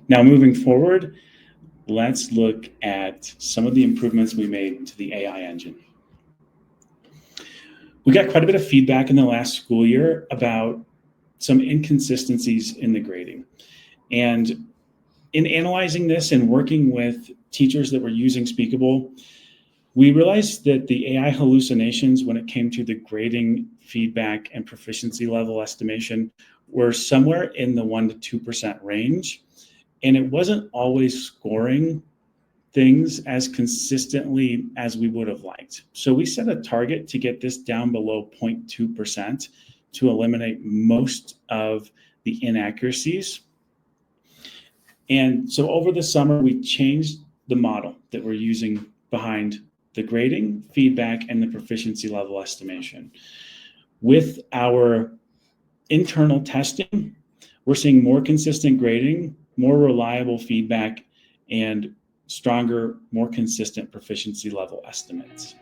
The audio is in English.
Now, moving forward, let's look at some of the improvements we made to the AI engine. We got quite a bit of feedback in the last school year about some inconsistencies in the grading. And in analyzing this and working with teachers that were using Speakable, we realized that the AI hallucinations when it came to the grading, feedback, and proficiency level estimation were somewhere in the 1% to 2% range. And it wasn't always scoring things as consistently as we would have liked. So we set a target to get this down below 0.2% to eliminate most of the inaccuracies. And so over the summer, we changed the model that we're using behind the grading, feedback, and the proficiency level estimation. With our internal testing, we're seeing more consistent grading, more reliable feedback, and stronger, more consistent proficiency level estimates.